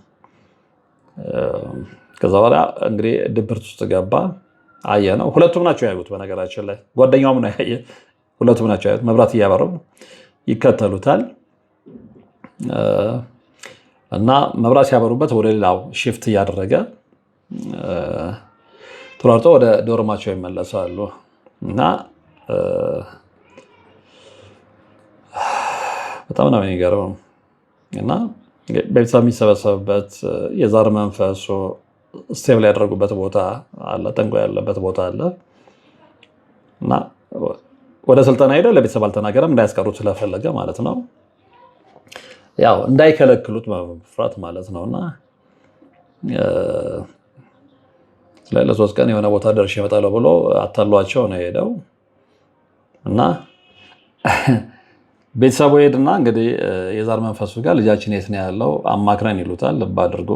B: ከዛ በኋላ እንግዲህ ድብርት ውስጥ ገባ። አየ ነው። ሁለቱም ናቸው ያዩት። በነገራችን ላይ ጓደኛውም ነው ያየ። ሁለቱም ናቸው ያዩት። መብራት እያበረው ይከተሉታል እና መብራት ሲያበሩበት ወደ ሌላው ሽፍት እያደረገ ተሯርጦ ወደ ዶርማቸው ይመለሳሉ እና በጣም ነው የሚገርመው። እና ቤተሰብ የሚሰበሰብበት የዛር መንፈሱ ስቴብል ያደረጉበት ቦታ አለ፣ ጠንቋ ያለበት ቦታ አለ እና ወደ ስልጠና ሄደ። ለቤተሰብ አልተናገረም፣ እንዳያስቀሩት ስለፈለገ ማለት ነው። ያው እንዳይከለክሉት መፍራት ማለት ነው። እና ለ3 ቀን የሆነ ቦታ ደርሼ እመጣለሁ ብሎ አታሏቸው ነው ሄደው እና ቤተሰቡ ሄድና እንግዲህ የዛር መንፈሱ ጋር ልጃችን የት ነው ያለው አማክረን ይሉታል። ልብ አድርጎ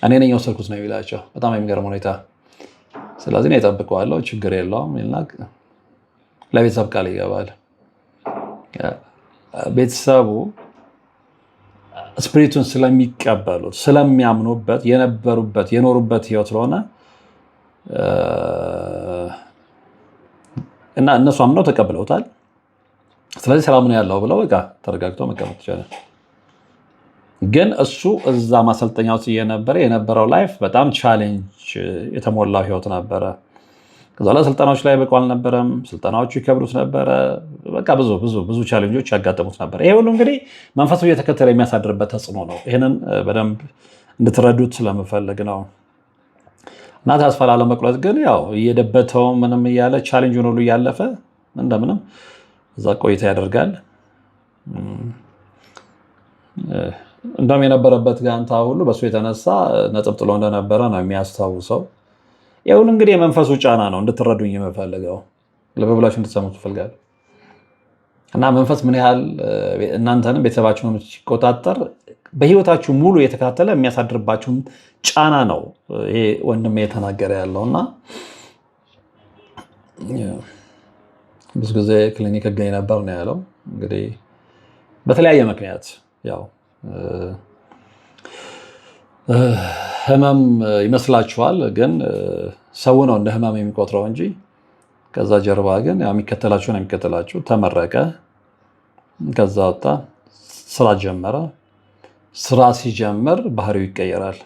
B: እኔ ነኝ የወሰድኩት ነው የሚላቸው። በጣም የሚገርም ሁኔታ። ስለዚህ ነው እጠብቀዋለሁ፣ ችግር የለውም ይልና ለቤተሰብ ቃል ይገባል። ቤተሰቡ ስፒሪቱን ስለሚቀበሉት ስለሚያምኑበት የነበሩበት የኖሩበት ህይወት ስለሆነ እና እነሱ አምነው ተቀብለውታል። ስለዚህ ሰላም ነው ያለው ብለው በቃ ተረጋግተው መቀመጥ ይችላል። ግን እሱ እዛ ማሰልጠኛ ውስጥ የነበረው ላይፍ በጣም ቻሌንጅ የተሞላው ህይወት ነበረ። ከዛ ላይ ስልጠናዎች ላይ በቃ አልነበረም። ስልጠናዎቹ ይከብዱት ነበረ። በቃ ብዙ ቻሌንጆች ያጋጠሙት ነበር። ይሄ ሁሉ እንግዲህ መንፈሱ እየተከተለ የሚያሳድርበት ተጽዕኖ ነው። ይህንን በደንብ እንድትረዱት ስለምፈልግ ነው። እና ተስፋ ላለመቁረጥ ግን ያው እየደበተው ምንም እያለ ቻሌንጁን ሁሉ እያለፈ እንደምንም እዛ ቆይታ ያደርጋል። እንደውም የነበረበት ጋንታ ሁሉ በሱ የተነሳ ነጥብ ጥሎ እንደነበረ ነው የሚያስታውሰው። ይሁን እንግዲህ የመንፈሱ ጫና ነው እንድትረዱኝ የምፈልገው፣ ልብ ብላችሁ እንድትሰሙት እፈልጋለሁ። እና መንፈስ ምን ያህል እናንተንም ቤተሰባችሁን ሲቆጣጠር በህይወታችሁ ሙሉ የተከታተለ የሚያሳድርባችሁን ጫና ነው ይሄ ወንድሜ የተናገረ ያለው። እና ብዙ ጊዜ ክሊኒክ እገኝ ነበር ነው ያለው። እንግዲህ በተለያየ ምክንያት ያው ህመም ይመስላችኋል፣ ግን ሰው ነው እንደ ህመም የሚቆጥረው እንጂ ከዛ ጀርባ ግን የሚከተላችሁ ነው የሚከተላችሁ። ተመረቀ፣ ከዛ ወጣ፣ ስራ ጀመረ። ስራ ሲጀምር ባህሪው ይቀየራል።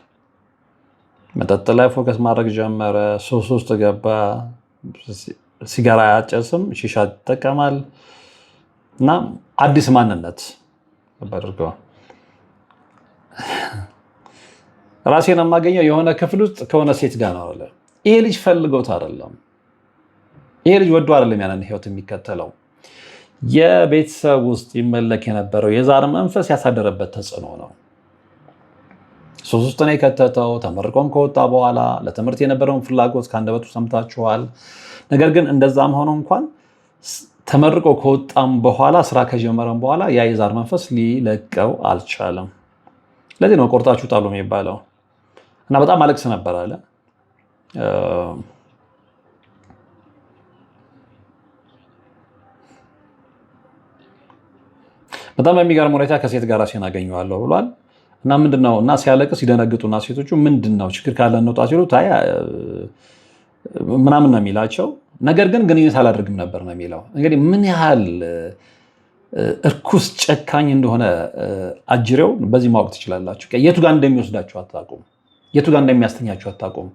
B: መጠጥ ላይ ፎከስ ማድረግ ጀመረ። ሱስ ውስጥ ገባ። ሲጋራ አያጨስም፣ ሺሻ ይጠቀማል እና አዲስ ማንነት አድርገዋል። ራሴን የማገኘው የሆነ ክፍል ውስጥ ከሆነ ሴት ጋር ነው አለ። ይሄ ልጅ ፈልጎት አይደለም፣ ይሄ ልጅ ወዶ አይደለም ያንን ህይወት የሚከተለው። የቤተሰብ ውስጥ ይመለክ የነበረው የዛር መንፈስ ያሳደረበት ተጽዕኖ ነው። ሱስ ውስጥ ነው የከተተው። ተመርቆም ከወጣ በኋላ ለትምህርት የነበረውን ፍላጎት ከአንደበቱ ሰምታችኋል። ነገር ግን እንደዛም ሆኖ እንኳን ተመርቆ ከወጣም በኋላ ስራ ከጀመረም በኋላ ያ የዛር መንፈስ ሊለቀው አልቻለም። ለዚህ ነው ቆርጣችሁ ጣሉ የሚባለው። እና በጣም አለቅስ ነበር አለ። በጣም በሚገርም ሁኔታ ከሴት ጋር ራሴን አገኘዋለሁ ብሏል። እና ምንድነው እና ሲያለቅስ ይደነግጡና ሴቶቹ ምንድነው ችግር ካለ እንውጣ ሲሉት አይ ምናምን ነው የሚላቸው። ነገር ግን ግንኙነት አላደርግም ነበር ነው የሚለው። እንግዲህ ምን ያህል እርኩስ ጨካኝ እንደሆነ አጅሬው በዚህ ማወቅ ትችላላችሁ። የቱ ጋር እንደሚወስዳችሁ አታውቁም። የቱ ጋር እንደሚያስተኛችሁ አታውቁም።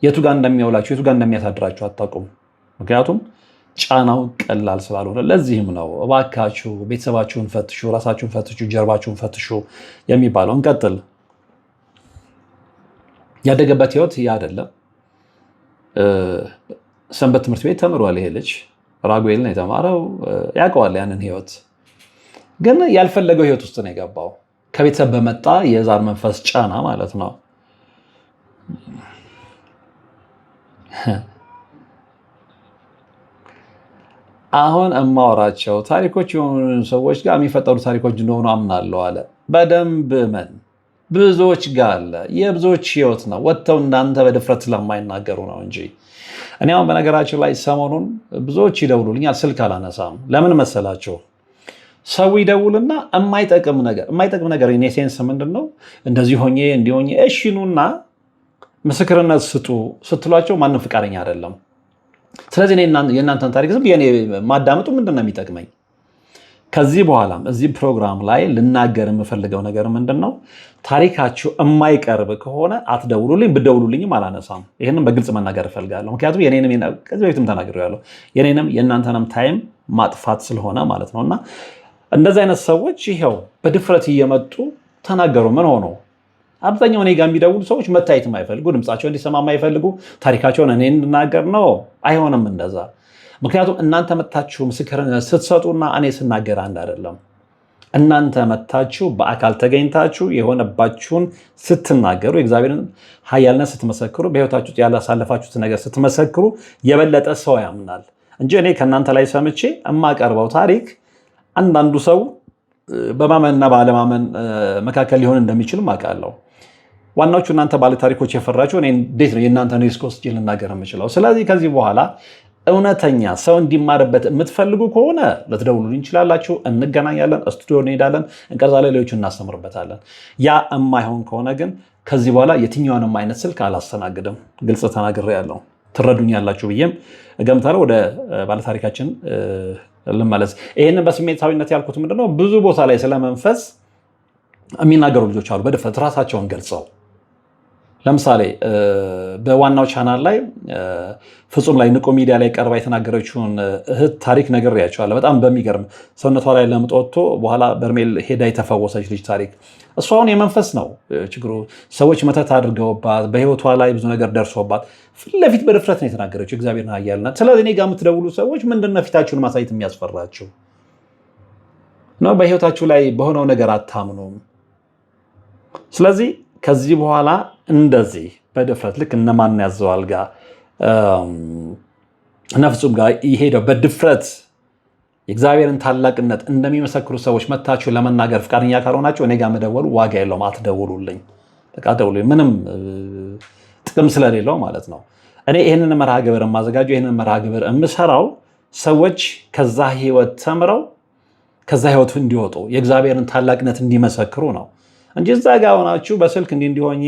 B: የቱ ጋር እንደሚያውላችሁ፣ የቱ ጋር እንደሚያሳድራችሁ አታውቁም። ምክንያቱም ጫናው ቀላል ስላልሆነ። ለዚህም ነው እባካችሁ ቤተሰባችሁን ፈትሹ፣ ራሳችሁን ፈትሹ፣ ጀርባችሁን ፈትሹ የሚባለው። እንቀጥል። ያደገበት ህይወት ያ አይደለም። ሰንበት ትምህርት ቤት ተምሯል። ይሄ ልጅ ራጉኤል ነው የተማረው፣ ያውቀዋል ያንን ህይወት። ግን ያልፈለገው ህይወት ውስጥ ነው የገባው፣ ከቤተሰብ በመጣ የዛር መንፈስ ጫና ማለት ነው። አሁን እማወራቸው ታሪኮች የሆኑ ሰዎች ጋር የሚፈጠሩ ታሪኮች እንደሆኑ አምናለሁ አለ። በደንብ መን ብዙዎች ጋር አለ። የብዙዎች ህይወት ነው። ወጥተው እንዳንተ በድፍረት ስለማይናገሩ ነው እንጂ። እኔ አሁን በነገራችን ላይ ሰሞኑን ብዙዎች ይደውሉልኛል፣ ስልክ አላነሳም። ለምን መሰላቸው? ሰው ይደውልና የማይጠቅም ነገር እኔ ሴንስ ምንድን ነው እንደዚህ ሆኜ እንዲሆኜ እሺ ኑና ምስክርነት ስጡ ስትሏቸው ማንም ፍቃደኛ አይደለም። ስለዚህ የእናንተን ታሪክ ዝም የኔ ማዳመጡ ምንድን ነው የሚጠቅመኝ? ከዚህ በኋላም እዚህ ፕሮግራም ላይ ልናገር የምፈልገው ነገር ምንድን ነው፣ ታሪካችሁ የማይቀርብ ከሆነ አትደውሉልኝ፣ ብደውሉልኝም አላነሳም። ይህንም በግልጽ መናገር እፈልጋለሁ። ምክንያቱም ከዚህ በፊትም ተናግሬያለሁ፣ የኔንም የእናንተንም ታይም ማጥፋት ስለሆነ ማለት ነው። እና እንደዚህ አይነት ሰዎች ይኸው በድፍረት እየመጡ ተናገሩ። ምን ሆኖ አብዛኛው እኔ ጋር የሚደውሉ ሰዎች መታየት የማይፈልጉ፣ ድምፃቸው እንዲሰማ የማይፈልጉ፣ ታሪካቸውን እኔ እንድናገር ነው። አይሆንም እንደዛ። ምክንያቱም እናንተ መታችሁ ምስክርነት ስትሰጡና እኔ ስናገር አንድ አይደለም። እናንተ መታችሁ በአካል ተገኝታችሁ የሆነባችሁን ስትናገሩ፣ የእግዚአብሔርን ኃያልነት ስትመሰክሩ፣ በሕይወታችሁ ያላሳለፋችሁት ነገር ስትመሰክሩ የበለጠ ሰው ያምናል እንጂ እኔ ከእናንተ ላይ ሰምቼ የማቀርበው ታሪክ አንዳንዱ ሰው በማመንና ባለማመን መካከል ሊሆን እንደሚችልም አውቃለሁ። ዋናዎቹ እናንተ ባለ ታሪኮች የፈራችሁ እኔ እንዴት ነው የእናንተን ሪስክ ወስጄ ልናገር የምችለው? ስለዚህ ከዚህ በኋላ እውነተኛ ሰው እንዲማርበት የምትፈልጉ ከሆነ ልትደውሉልኝ እንችላላችሁ። እንገናኛለን፣ ስቱዲዮ እንሄዳለን፣ እንቀርጻለን፣ ሌሎቹ እናስተምርበታለን። ያ የማይሆን ከሆነ ግን ከዚህ በኋላ የትኛውንም አይነት ስልክ አላስተናግድም። ግልጽ ተናግሬያለሁ። ትረዱኛላችሁ ብዬም እገምታለሁ። ወደ ባለታሪካችን ልመለስ። ይህንን በስሜታዊነት ያልኩት ምንድነው፣ ብዙ ቦታ ላይ ስለመንፈስ የሚናገሩ ልጆች አሉ በድፍረት ራሳቸውን ገልጸው። ለምሳሌ በዋናው ቻናል ላይ ፍጹም ላይ ንቁ ሚዲያ ላይ ቀርባ የተናገረችውን እህት ታሪክ ነግሬያቸዋለሁ። በጣም በሚገርም ሰውነቷ ላይ ለምጥ ወጥቶ በኋላ በርሜል ሄዳ የተፈወሰች ልጅ ታሪክ። እሷ አሁን የመንፈስ ነው ችግሩ። ሰዎች መተት አድርገውባት በህይወቷ ላይ ብዙ ነገር ደርሶባት ፊት ለፊት በድፍረት ነው የተናገረችው እግዚአብሔርን ኃያልነት። ስለዚህ እኔ ጋር የምትደውሉ ሰዎች ምንድነው ፊታችሁን ማሳየት የሚያስፈራችሁ? ነው በህይወታችሁ ላይ በሆነው ነገር አታምኑም። ስለዚህ ከዚህ በኋላ እንደዚህ በድፍረት ልክ እነማን ያዘዋል ጋር ነፍሱም ጋር ይሄደው በድፍረት የእግዚአብሔርን ታላቅነት እንደሚመሰክሩ ሰዎች መታችሁ ለመናገር ፍቃደኛ ካልሆናችሁ እኔ ጋር መደወሉ ዋጋ የለውም። አትደውሉልኝ፣ በቃ ደውሉልኝ፣ ምንም ጥቅም ስለሌለው ማለት ነው። እኔ ይህንን መርሃ ግብር የማዘጋጀው ይህንን መርሃ ግብር የምሰራው ሰዎች ከዛ ህይወት ተምረው ከዛ ህይወት እንዲወጡ የእግዚአብሔርን ታላቅነት እንዲመሰክሩ ነው እንጂ እዛ ጋር ሆናችሁ በስልክ እንዲሆኝ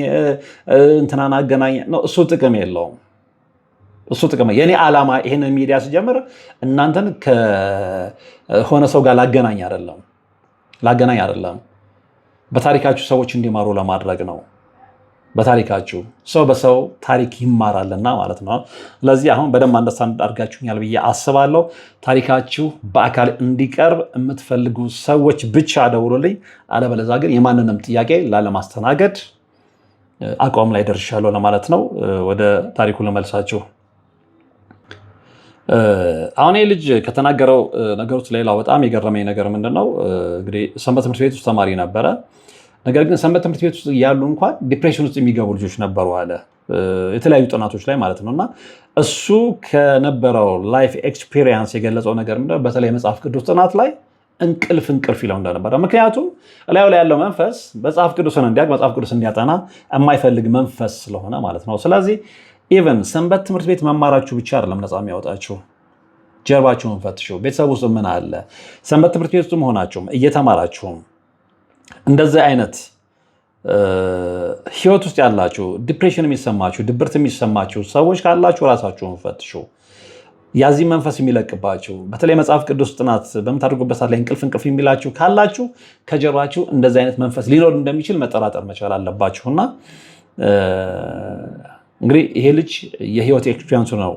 B: እንትናን አገናኝ ነው፣ እሱ ጥቅም የለውም። እሱ ጥቅም የኔ ዓላማ ይሄንን ሚዲያ ስጀምር እናንተን ከሆነ ሰው ጋር ላገናኝ አይደለም። በታሪካችሁ ሰዎች እንዲማሩ ለማድረግ ነው። በታሪካችሁ ሰው በሰው ታሪክ ይማራልና ማለት ነው። ስለዚህ አሁን በደንብ አንደርስታንድ አድርጋችሁኛል ብዬ አስባለሁ። ታሪካችሁ በአካል እንዲቀርብ የምትፈልጉ ሰዎች ብቻ ደውሉልኝ። አለበለዚያ ግን የማንንም ጥያቄ ላለማስተናገድ አቋም ላይ ደርሻለሁ ለማለት ነው። ወደ ታሪኩ ልመልሳችሁ። አሁን ይህ ልጅ ከተናገረው ነገሮች ሌላው በጣም የገረመኝ ነገር ምንድነው? እንግዲህ ሰንበት ትምህርት ቤት ውስጥ ተማሪ ነበረ። ነገር ግን ሰንበት ትምህርት ቤት ውስጥ ያሉ እንኳን ዲፕሬሽን ውስጥ የሚገቡ ልጆች ነበሩ አለ የተለያዩ ጥናቶች ላይ ማለት ነው። እና እሱ ከነበረው ላይፍ ኤክስፒሪየንስ የገለጸው ነገር ምንድነው? በተለይ መጽሐፍ ቅዱስ ጥናት ላይ እንቅልፍ ይለው እንደነበረ። ምክንያቱም እላዩ ላይ ያለው መንፈስ መጽሐፍ ቅዱስን እንዲያውቅ መጽሐፍ ቅዱስ እንዲያጠና የማይፈልግ መንፈስ ስለሆነ ማለት ነው። ስለዚህ ኢቨን ሰንበት ትምህርት ቤት መማራችሁ ብቻ አይደለም ነፃ የሚያወጣችሁ። ጀርባችሁን ፈትሹ። ቤተሰብ ውስጥ ምን አለ? ሰንበት ትምህርት ቤት ውስጥ መሆናችሁም እየተማራችሁም እንደዚህ አይነት ህይወት ውስጥ ያላችሁ ዲፕሬሽን የሚሰማችሁ ድብርት የሚሰማችሁ ሰዎች ካላችሁ ራሳችሁን ፈትሹ። ያዚህ መንፈስ የሚለቅባችሁ በተለይ መጽሐፍ ቅዱስ ጥናት በምታደርጉበት ሰዓት ላይ እንቅልፍ የሚላችሁ ካላችሁ ከጀርባችሁ እንደዚህ አይነት መንፈስ ሊኖር እንደሚችል መጠራጠር መቻል አለባችሁና እንግዲህ ይሄ ልጅ የህይወት ኤክስፒሪየንሱ ነው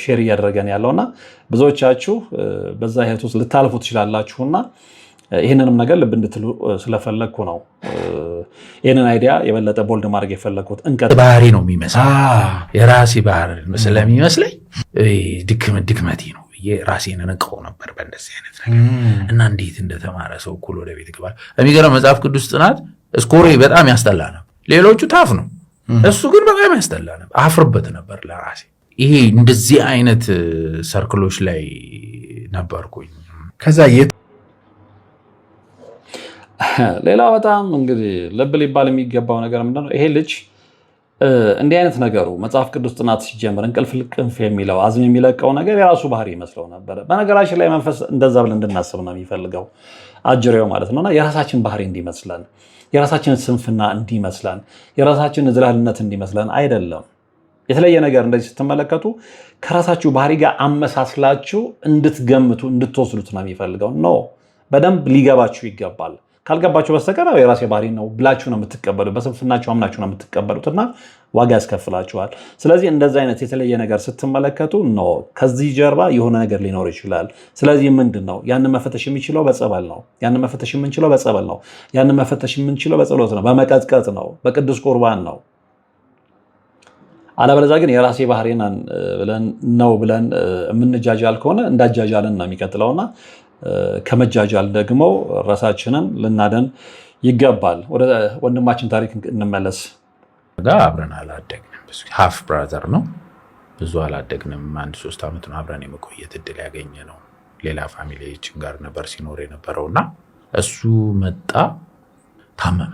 B: ሼር እያደረገን ያለውና ብዙዎቻችሁ በዛ ህይወት ውስጥ ልታልፉ ትችላላችሁና ይህንንም ነገር ልብ እንድትሉ ስለፈለግኩ ነው ይህንን አይዲያ የበለጠ ቦልድ ማድረግ የፈለግኩት።
A: ባህሪ ነው የሚመስል የራሴ ባህሪ ስለሚመስለኝ ድክመቴ ነው ራሴን እንቀው ነበር በእንደዚህ አይነት ነገር እና እንዴት እንደተማረ ሰው እኩል ወደ ቤት ይገባል። የሚገርም መጽሐፍ ቅዱስ ጥናት ስኮሬ በጣም ያስጠላ ነው። ሌሎቹ ታፍ ነው፣ እሱ ግን በጣም ያስጠላ ነበር። አፍርበት ነበር ለራሴ። ይሄ እንደዚህ አይነት ሰርክሎች ላይ ነበርኩኝ።
C: ከዛ
B: ሌላ በጣም እንግዲህ ልብ ሊባል የሚገባው ነገር ምንድነው? ይሄ ልጅ እንዲህ አይነት ነገሩ መጽሐፍ ቅዱስ ጥናት ሲጀምር እንቅልፍ የሚለው አዝም የሚለቀው ነገር የራሱ ባህሪ ይመስለው ነበር። በነገራችን ላይ መንፈስ እንደዛ ብለን እንድናስብ ነው የሚፈልገው አጅሬው ማለት ነውና የራሳችን ባህሪ እንዲመስለን፣ የራሳችን ስንፍና እንዲመስለን፣ የራሳችን ዝላልነት እንዲመስለን አይደለም። የተለየ ነገር እንደዚህ ስትመለከቱ ከራሳችሁ ባህሪ ጋር አመሳስላችሁ እንድትገምቱ እንድትወስዱት ነው የሚፈልገው። ኖ በደንብ ሊገባችሁ ይገባል። ካልገባችሁ በስተቀር የራሴ ባህሪ ነው ብላችሁ ነው የምትቀበሉት፣ በስንፍናችሁ አምናችሁ ነው የምትቀበሉትና ዋጋ ያስከፍላችኋል። ስለዚህ እንደዚህ አይነት የተለየ ነገር ስትመለከቱ ኖ ከዚህ ጀርባ የሆነ ነገር ሊኖር ይችላል። ስለዚህ ምንድን ነው ያንን መፈተሽ የሚችለው በጸበል ነው። ያንን መፈተሽ የምንችለው በጸበል ነው። ያንን መፈተሽ የምንችለው በጸሎት ነው፣ በመቀጥቀጥ ነው፣ በቅዱስ ቁርባን ነው። አለበለዚያ ግን የራሴ ባህሪ ነው ብለን የምንጃጃል ከሆነ እንዳጃጃልን ነው የሚቀጥለውና ከመጃጃል ደግሞ ራሳችንን ልናደን ይገባል። ወደ ወንድማችን ታሪክ እንመለስ።
A: አብረን አላደግንም። ሃፍ ብራዘር ነው፣ ብዙ አላደግንም። 1-3 ዓመት ነው አብረን የመቆየት እድል ያገኘ ነው። ሌላ ፋሚሊያችን ጋር ነበር ሲኖር የነበረውና እሱ መጣ፣ ታመመ።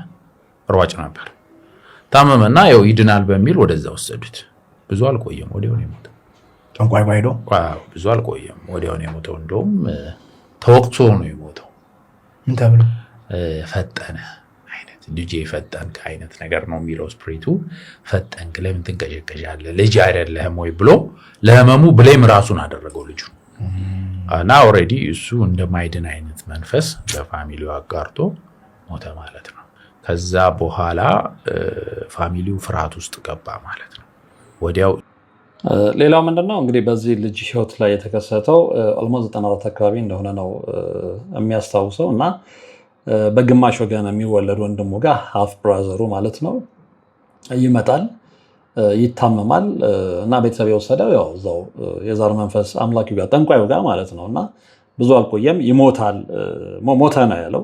A: ሯጭ ነበር፣ ታመመና ያው ይድናል በሚል ወደዛ ወሰዱት። ብዙ አልቆየም፣ ወዲያው ነው የሞተው።
C: ጠንቋይ ባይዶ
A: ብዙ አልቆየም፣ ወዲያው ነው የሞተው። እንደውም ተወቅቶ ነው የሞተው።
C: ምን ተብሎ
A: ፈጠነ አይነት ልጄ ፈጠንክ አይነት ነገር ነው የሚለው ስፕሪቱ። ፈጠንክ ለምን ትንቀዠቀዣለህ ልጅ አይደለህም ወይ ብሎ ለህመሙ ብሌም ራሱን አደረገው ልጁ እና ኦልሬዲ እሱ እንደማይድን አይነት መንፈስ ለፋሚሊው አጋርቶ ሞተ ማለት ነው። ከዛ በኋላ ፋሚሊው ፍርሃት ውስጥ ገባ ማለት ነው ወዲያው።
B: ሌላው ምንድነው እንግዲህ በዚህ ልጅ ህይወት ላይ የተከሰተው ኦልሞስት 94 አካባቢ እንደሆነ ነው የሚያስታውሰው እና በግማሽ ወገን የሚወለድ ወንድሙ ጋር ሃፍ ብራዘሩ ማለት ነው ይመጣል፣ ይታመማል እና ቤተሰብ የወሰደው ያው እዛው የዛር መንፈስ አምላኪው ጋር ጠንቋዩ ጋር ማለት ነው እና ብዙ አልቆየም ይሞታል። ሞተ ነው ያለው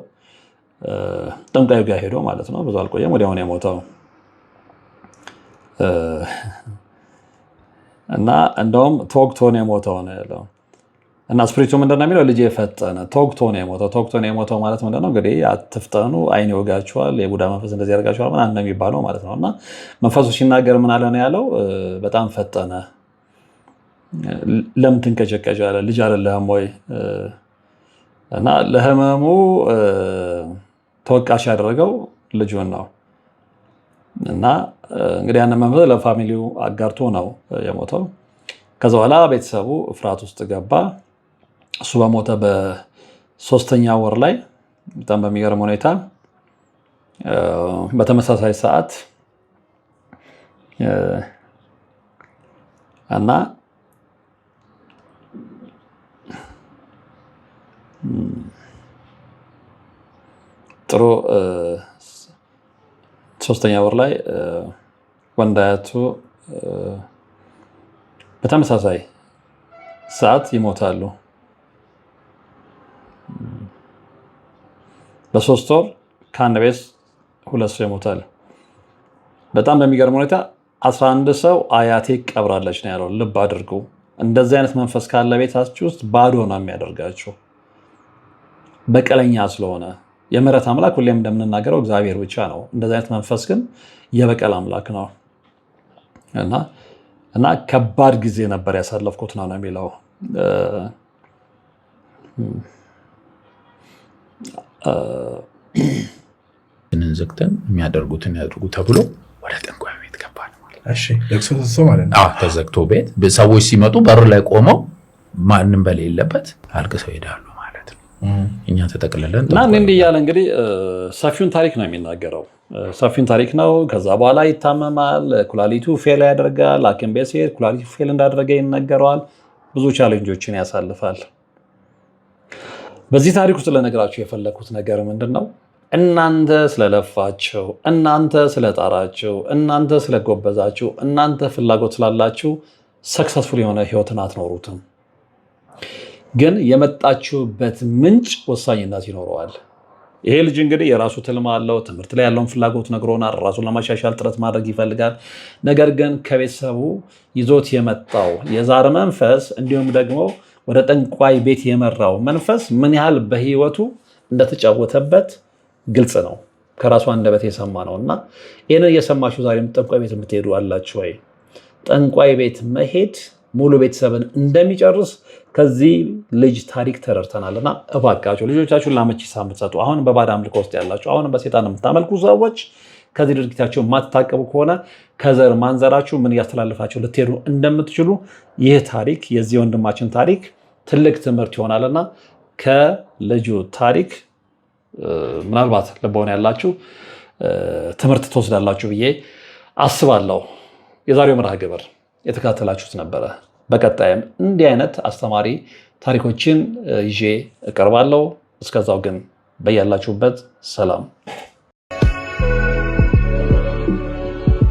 B: ጠንቋዩ ጋር ሄዶ ማለት ነው። ብዙ አልቆየም ወዲያውኑ የሞተው እና እንደውም ተወግቶ ነው የሞተው ነው ያለው። እና ስፕሪቱ ምንድነው የሚለው ልጄ ፈጠነ ተወግቶ ነው የሞተው። ተወግቶ ነው የሞተው ማለት ምንድነው እንግዲህ አትፍጠኑ፣ አይን ይወጋችኋል፣ የቡዳ መንፈስ እንደዚህ ያደርጋችኋል ምናምን እንደሚባለው ማለት ነው። እና መንፈሱ ሲናገር ምን አለ ነው ያለው? በጣም ፈጠነ። ለምን ትንቀጨቀጫለህ? ልጅ አይደለህም ወይ? እና ለህመሙ ተወቃሽ ያደረገው ልጁን ነው። እና እንግዲህ ያንን መንፈስ ለፋሚሊው አጋርቶ ነው የሞተው። ከዛ በኋላ ቤተሰቡ ፍርሃት ውስጥ ገባ። እሱ በሞተ በ3ኛ ወር ላይ በጣም በሚገርም ሁኔታ በተመሳሳይ ሰዓት እና ጥሩ 3ኛ ወር ላይ ወንዳያቱ በተመሳሳይ ሰዓት ይሞታሉ። በ3 ወር ከአንድ ቤት 2 ሰው ይሞታል። በጣም በሚገርም ሁኔታ 11 ሰው አያቴ ቀብራለች ነው ያለው። ልብ አድርጉ። እንደዚህ አይነት መንፈስ ካለ ቤታችሁ ውስጥ ባዶ ነው የሚያደርጋችሁ። በቀለኛ ስለሆነ የምህረት አምላክ ሁሌም እንደምንናገረው እግዚአብሔር ብቻ ነው። እንደዚህ አይነት መንፈስ ግን የበቀል አምላክ ነው እና ከባድ ጊዜ ነበር ያሳለፍኩት ነው የሚለው።
A: ዘግተን የሚያደርጉትን ያድርጉ ተብሎ ወደ ጠንቋይ ቤት ገባን
C: ማለት ነው።
A: ተዘግቶ ቤት ሰዎች ሲመጡ በር ላይ ቆመው ማንም በሌለበት አልቅሰው ይሄዳሉ ማለት ነው። እኛ ተጠቅልለን
B: እና እንዲህ እያለ እንግዲህ ሰፊውን ታሪክ ነው የሚናገረው። ሰፊውን ታሪክ ነው። ከዛ በኋላ ይታመማል፣ ኩላሊቱ ፌል ያደርጋል። ሐኪም ቤት ሲሄድ ኩላሊቱ ፌል እንዳደረገ ይነገረዋል። ብዙ ቻሌንጆችን ያሳልፋል። በዚህ ታሪክ ውስጥ ለነገራችሁ የፈለኩት ነገር ምንድን ነው? እናንተ ስለለፋችሁ፣ እናንተ ስለጣራችሁ፣ እናንተ ስለጎበዛችሁ፣ እናንተ ፍላጎት ስላላችሁ ሰክሰስፉል የሆነ ህይወትን አትኖሩትም። ግን የመጣችሁበት ምንጭ ወሳኝነት ይኖረዋል። ይሄ ልጅ እንግዲህ የራሱ ትልም አለው። ትምህርት ላይ ያለውን ፍላጎት ነግሮናል። ራሱን ለማሻሻል ጥረት ማድረግ ይፈልጋል። ነገር ግን ከቤተሰቡ ይዞት የመጣው የዛር መንፈስ እንዲሁም ደግሞ ወደ ጠንቋይ ቤት የመራው መንፈስ ምን ያህል በህይወቱ እንደተጫወተበት ግልጽ ነው። ከራሱ አንደበት የሰማ ነው እና ይህንን እየሰማችሁ ዛሬም ጠንቋይ ቤት የምትሄዱ አላችሁ ወይ? ጠንቋይ ቤት መሄድ ሙሉ ቤተሰብን እንደሚጨርስ ከዚህ ልጅ ታሪክ ተረድተናልና እባካችሁ ልጆቻችሁን ለአመቺሳ የምትሰጡ፣ አሁን በባዕድ አምልኮ ውስጥ ያላችሁ፣ አሁን በሴጣን የምታመልኩ ሰዎች ከዚህ ድርጊታቸው የማትታቀቡ ከሆነ ከዘር ማንዘራችሁ ምን እያስተላለፋችሁ ልትሄዱ እንደምትችሉ ይህ ታሪክ የዚህ ወንድማችን ታሪክ ትልቅ ትምህርት ይሆናልና ከልጁ ታሪክ ምናልባት ልቦና ያላችሁ ትምህርት ትወስዳላችሁ ብዬ አስባለሁ። የዛሬው መርሃ ግብር የተከታተላችሁት ነበረ። በቀጣይም እንዲህ አይነት አስተማሪ ታሪኮችን ይዤ እቀርባለሁ። እስከዛው ግን በያላችሁበት ሰላም